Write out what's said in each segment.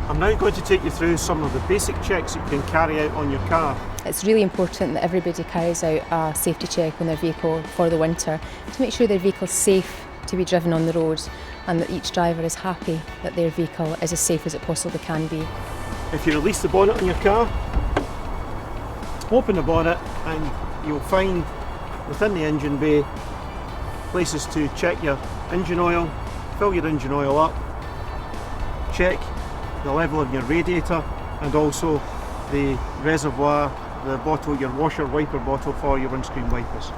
I'm now going to take you through some of the basic checks that you can carry out on your car. It's really important that everybody carries out a safety check on their vehicle for the winter to make sure their vehicle is safe to be driven on the road and that each driver is happy that their vehicle is as safe as it possibly can be. If you release the bonnet on your car, open the bonnet and you'll find within the engine bay places to check your engine oil, fill your engine oil up, check the level of your radiator and also the reservoir, the bottle, your washer wiper bottle for your windscreen wipers.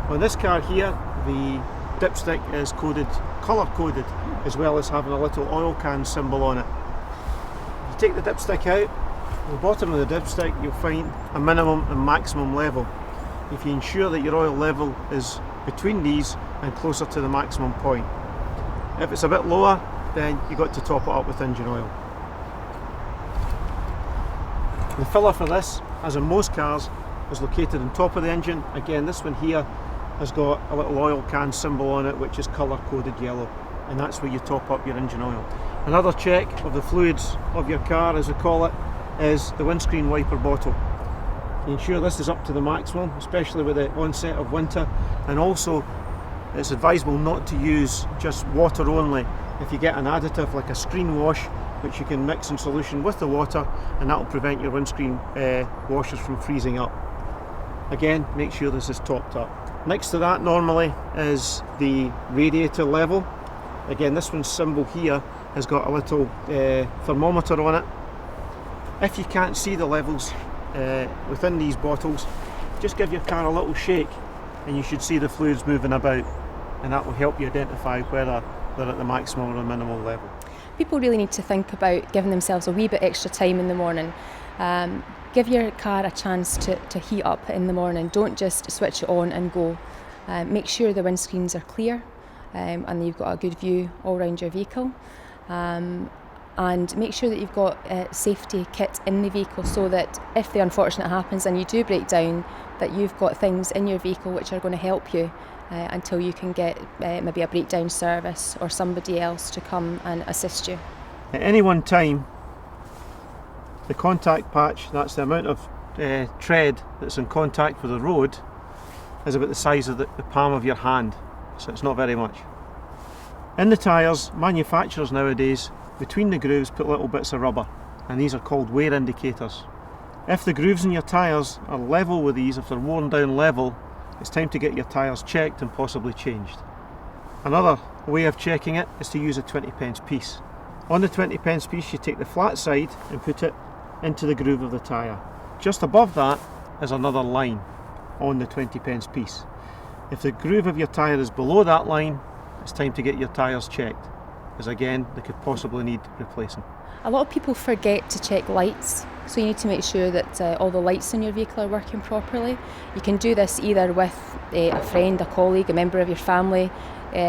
On this car here, the dipstick is colour coded, as well as having a little oil can symbol on it. You take the dipstick out, at the bottom of the dipstick you'll find a minimum and maximum level. If you ensure that your oil level is between these and closer to the maximum point. If it's a bit lower, then you've got to top it up with engine oil. The filler for this, as in most cars, is located on top of the engine. Again, this one here has got a little oil can symbol on it, which is colour coded yellow, and that's where you top up your engine oil. Another check of the fluids of your car, as we call it, is the windscreen wiper bottle. You ensure this is up to the maximum, especially with the onset of winter, and also it's advisable not to use just water only. If you get an additive like a screen wash, which you can mix in solution with the water, and that will prevent your windscreen washers from freezing up. Again, make sure this is topped up. Next to that normally is the radiator level. Again, this one's symbol here has got a little thermometer on it. If you can't see the levels within these bottles, just give your car a little shake and you should see the fluids moving about, and that will help you identify whether they're at the maximum or the minimal level. People really need to think about giving themselves a wee bit extra time in the morning. Give your car a chance to heat up in the morning. Don't just switch it on and go. Make sure the windscreens are clear and you've got a good view all around your vehicle. And make sure that you've got a safety kit in the vehicle so that if the unfortunate happens and you do break down, that you've got things in your vehicle which are going to help you until you can get maybe a breakdown service or somebody else to come and assist you. At any one time, the contact patch, that's the amount of tread that's in contact with the road, is about the size of the palm of your hand, so it's not very much. In the tyres, manufacturers nowadays, between the grooves put little bits of rubber, and these are called wear indicators. If the grooves in your tyres are level with these, if they're worn down level, it's time to get your tyres checked and possibly changed. Another way of checking it is to use a 20p piece. On the 20p piece you take the flat side and put it into the groove of the tyre. Just above that is another line on the 20p piece. If the groove of your tyre is below that line, it's time to get your tyres checked, as again they could possibly need replacing. A lot of people forget to check lights, so you need to make sure that all the lights in your vehicle are working properly. You can do this either with a friend, a colleague, a member of your family,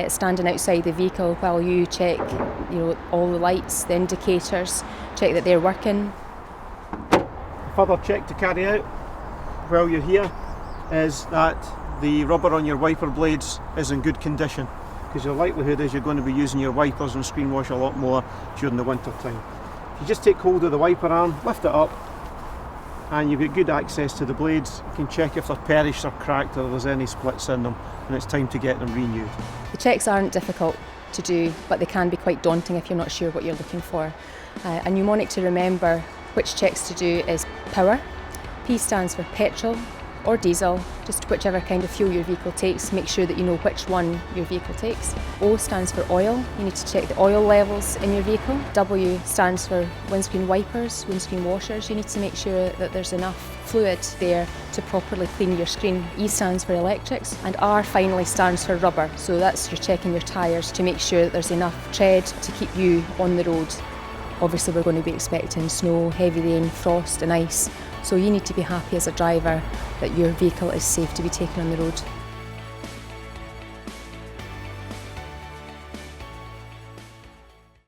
standing outside the vehicle while you check all the lights, the indicators, check that they're working. A further check to carry out while you're here is that the rubber on your wiper blades is in good condition, because your likelihood is you're going to be using your wipers and screen wash a lot more during the winter time. If you just take hold of the wiper arm, lift it up, and you've got good access to the blades. You can check if they're perished or cracked or there's any splits in them, and it's time to get them renewed. The checks aren't difficult to do, but they can be quite daunting if you're not sure what you're looking for. A mnemonic to remember which checks to do is power. P stands for petrol or diesel, just whichever kind of fuel your vehicle takes. Make sure that you know which one your vehicle takes. O stands for oil. You need to check the oil levels in your vehicle. W stands for windscreen wipers, windscreen washers. You need to make sure that there's enough fluid there to properly clean your screen. E stands for electrics, and R finally stands for rubber. So that's you're checking your tyres to make sure that there's enough tread to keep you on the road. Obviously we're going to be expecting snow, heavy rain, frost and ice. So you need to be happy as a driver that your vehicle is safe to be taken on the road.